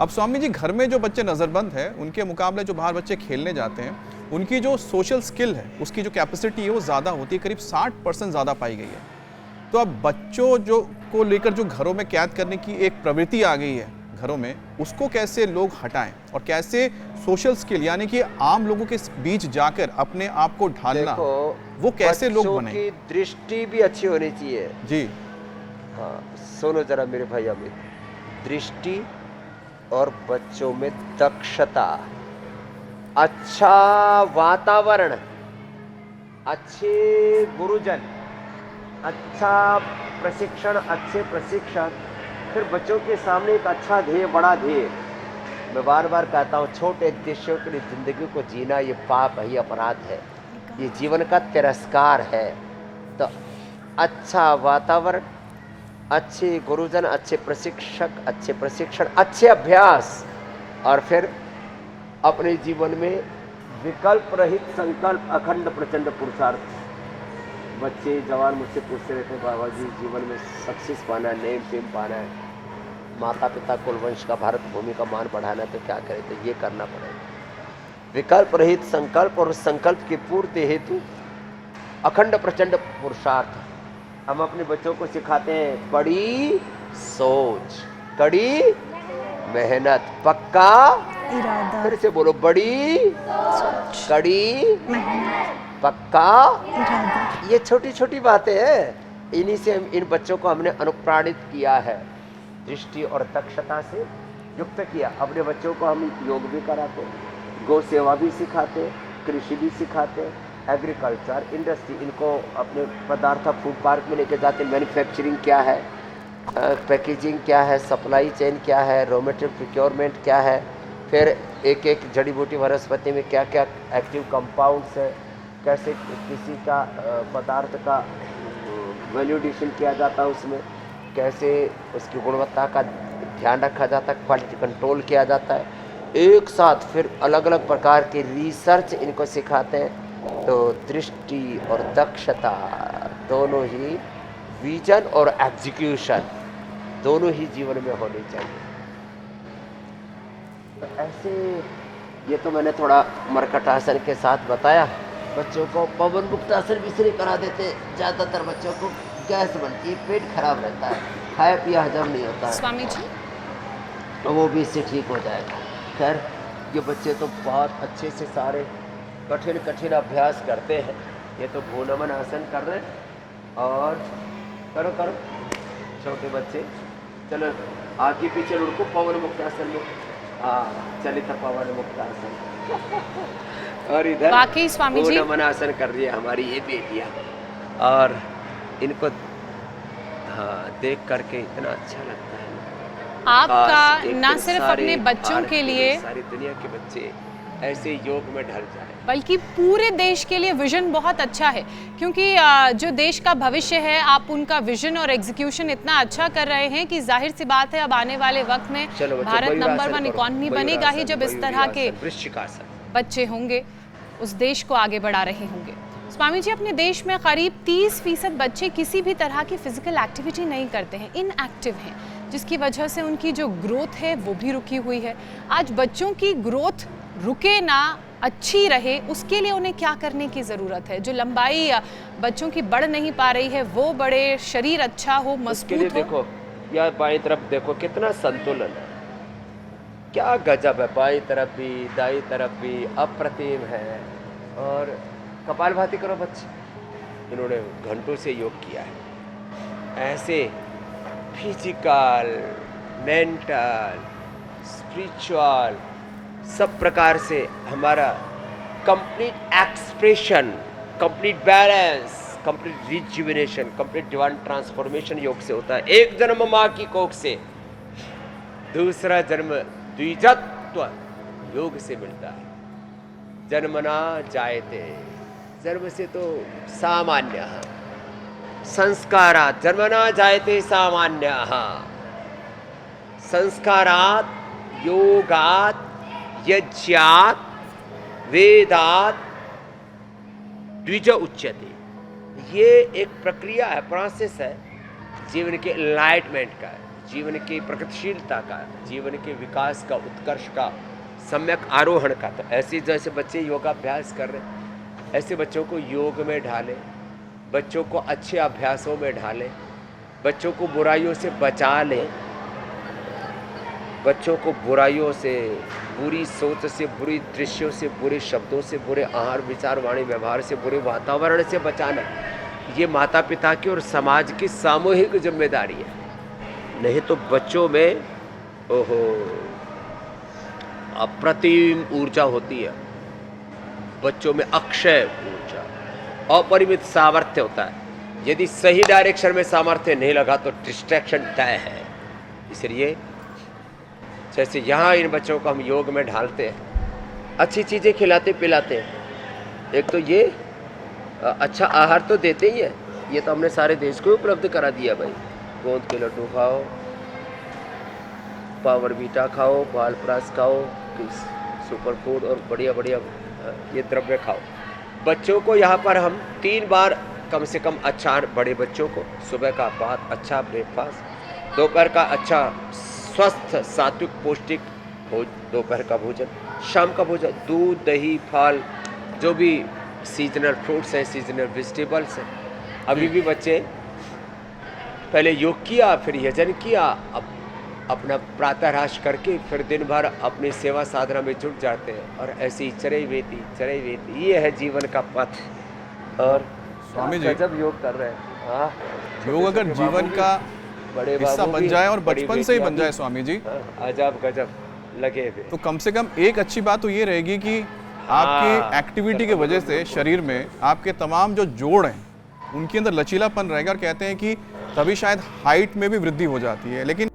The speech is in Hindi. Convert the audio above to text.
अब स्वामी जी, घर में जो बच्चे नज़रबंद हैं उनके मुकाबले जो बाहर बच्चे खेलने जाते हैं, उनकी जो सोशल स्किल है, उसकी जो कैपेसिटी है वो ज़्यादा होती है, करीब 60% ज़्यादा पाई गई है। तो अब बच्चों जो को लेकर जो घरों में कैद करने की एक प्रवृत्ति आ गई है घरों में, उसको कैसे लोग हटाएं और कैसे सोशल स्किल यानी कि आम लोगों के बीच जाकर अपने आप को ढालना, देखो, वो कैसे लोग बच्चों बने? की दृष्टि भी अच्छी होनी चाहिए। जी। हाँ, सुनो जरा मेरे भाई अमित, दृष्टि और बच्चों में दक्षता, अच्छा वातावरण, अच्छे गुरुजन, अच्छा प्रशिक्षण, अच्छे प्रशिक्षक, फिर बच्चों के सामने एक अच्छा ध्येय, बड़ा ध्येय। मैं बार बार कहता हूँ, छोटे उद्देश्यों के लिए जिंदगी को जीना ये पाप है, ये अपराध है, ये जीवन का तिरस्कार है। तो अच्छा वातावरण, अच्छे गुरुजन, अच्छे प्रशिक्षक, अच्छे प्रशिक्षण, अच्छे अभ्यास, और फिर अपने जीवन में विकल्प रहित संकल्प, अखंड प्रचंड पुरुषार्थ। बच्चे जवान मुझसे पूछते रहते, बाबा जी जीवन में सक्सेस पाना है, नेम फेम पाना है, माता पिता कुल वंश का, भारत भूमि का मान बढ़ाना है, तो क्या करें? तो ये करना पड़ेगा, विकल्प रहित संकल्प, और उस संकल्प की पूर्ति हेतु अखंड प्रचंड पुरुषार्थ। हम अपने बच्चों को सिखाते हैं कड़ी सोच, कड़ी मेहनत, पक्का इरादा, फिर से बोलो, बड़ी सोच, कड़ी मेहनत, पक्का। इरादा। ये छोटी छोटी बातें हैं, इन्हीं से इन बच्चों को हमने अनुप्राणित किया है, दृष्टि और दक्षता से युक्त किया। अपने बच्चों को हम योग भी कराते, गौ सेवा भी सिखाते, कृषि भी सिखाते, एग्रीकल्चर, इंडस्ट्री, इनको अपने पदार्थ फूड पार्क में लेके जाते, मैन्युफैक्चरिंग क्या है, पैकेजिंग क्या है, सप्लाई चेन क्या है, रॉ मटेरियल प्रोक्योरमेंट क्या है, फिर एक एक जड़ी बूटी वनस्पति में क्या क्या एक्टिव कंपाउंड्स है, कैसे किसी का पदार्थ का वैल्यूडेशन किया जाता है, उसमें कैसे उसकी गुणवत्ता का ध्यान रखा जाता है, क्वालिटी कंट्रोल किया जाता है, एक साथ फिर अलग अलग प्रकार के रिसर्च इनको सिखाते हैं। तो दृष्टि और दक्षता दोनों ही, विजन और एग्जीक्यूशन दोनों ही जीवन में होनी चाहिए। तो ऐसे, ये तो मैंने थोड़ा मरकटासन के साथ बताया। बच्चों को पवन मुक्तासन भी इसलिए करा देते, ज़्यादातर बच्चों को गैस बनती है, पेट खराब रहता है, खाया पिया हजम नहीं होता है, स्वामी जी, तो वो भी इससे ठीक हो जाएगा। खैर, ये बच्चे तो बहुत अच्छे से सारे कठिन कठिन अभ्यास करते हैं। ये तो भू नमन आसन कर रहे हैं, और करो करो छोटे बच्चे, चलो आगे पीछे लुढ़को पवन मुक्त आसन में। हाँ, चलित पवन मुक्त आसन। और इधर वाकई स्वामी भू जी, नमन आसन कर रही है हमारी ये बेटियाँ, और इनको हाँ देख करके इतना अच्छा लगता है। आपका न सिर्फ अपने बच्चों के लिए, सारी दुनिया के बच्चे ऐसे योग में ढल जाए, बल्कि पूरे देश के लिए विजन बहुत अच्छा है, क्योंकि जो देश का भविष्य है, आप उनका विजन और एग्जीक्यूशन इतना अच्छा कर रहे हैं कि जाहिर सी बात है अब आने वाले वक्त में भारत नंबर 1 इकॉनमी बनेगा ही जब इस तरह के बच्चे होंगे, उस देश को आगे बढ़ा रहे होंगे। स्वामी जी, अपने देश में करीब 30% बच्चे किसी भी तरह की फिजिकल एक्टिविटी नहीं करते हैं, इनएक्टिव हैं, जिसकी वजह से उनकी जो ग्रोथ है वो भी रुकी हुई है। आज बच्चों की ग्रोथ रुके ना, अच्छी रहे, उसके लिए उन्हें क्या करने की ज़रूरत है? जो लंबाई बच्चों की बढ़ नहीं पा रही है वो बढ़े, शरीर अच्छा हो, मजबूत हो। देखो या बाईं तरफ देखो कितना संतुलन है, क्या गजब है, बाईं तरफ भी दाईं तरफ भी अप्रतिम है। और कपालभाति करो बच्चे, इन्होंने घंटों से योग किया है। ऐसे फिजिकल, मेंटल, स्पिरिचुअल सब प्रकार से हमारा complete expression, complete balance, complete rejuvenation, complete divine transformation योग से होता है। एक जन्म माँ की कोख से, दूसरा जन्म द्विजत्व योग से मिलता है। जन्मना जायते, जन्म से तो सामान्य, संस्कारात् जन्मना जायते सामान्य, संस्कारात् योगात् यज्ञात् वेदात् द्विज उच्यते। ये एक प्रक्रिया है, प्रोसेस है जीवन के एनलाइटमेंट का। जीवन की प्रगतिशीलता का, जीवन के विकास का, उत्कर्ष का, सम्यक आरोहण का। तो ऐसे जैसे बच्चे योगाभ्यास कर रहे हैं, ऐसे बच्चों को योग में ढालें, बच्चों को अच्छे अभ्यासों में ढालें, बच्चों को बुराइयों से बचा लें, बच्चों को बुराइयों से, बुरी सोच से, बुरी दृश्यों से, बुरे शब्दों से, बुरे आहार विचार वाणी व्यवहार से, बुरे वातावरण से बचाना, ये माता पिता की और समाज की सामूहिक जिम्मेदारी है। नहीं तो बच्चों में ओहो अप्रतिम ऊर्जा होती है, बच्चों में अक्षय ऊर्जा, अपरिमित सामर्थ्य होता है। यदि सही डायरेक्शन में सामर्थ्य नहीं लगा तो डिस्ट्रैक्शन तय है। इसलिए जैसे यहाँ इन बच्चों को हम योग में ढालते हैं, अच्छी चीज़ें खिलाते पिलाते हैं। एक तो ये अच्छा आहार तो देते ही है, ये तो हमने सारे देश को उपलब्ध करा दिया भाई। गोंद के लड्डू खाओ, पावर बीटा खाओ, बालप्रास खाओ, सुपर फूड और बढ़िया बढ़िया ये द्रव्य खाओ। बच्चों को यहाँ पर हम 3 बार कम से कम अच्छा, बड़े बच्चों को सुबह का बहुत अच्छा ब्रेकफास्ट, दोपहर का अच्छा स्वस्थ सात्विक पौष्टिक दोपहर का भोजन, शाम का भोजन दूध दही फल, जो भी सीजनल फ्रूट्स हैं, सीजनल वेजिटेबल्स हैं। अभी भी बच्चे पहले योग किया, फिर यजन किया, अब अपना प्रातःराश करके फिर दिन भर अपनी सेवा साधना में जुट जाते हैं और ऐसे ही चरई वेती ये है जीवन का पथ। और स्वामी जी गजब योग कर रहे हैं। हाँ, योग अगर जीवन का बड़े हिस्सा बन जाए और बचपन से ही बन जाए स्वामी जी, अजब गजब लगे हुए। तो कम से कम एक अच्छी बात तो ये रहेगी कि आपकी एक्टिविटी की वजह से शरीर में आपके तमाम जो जोड़ हैं उनके अंदर लचीलापन रहेगा, और कहते हैं कि तभी शायद हाइट में भी वृद्धि हो जाती है। लेकिन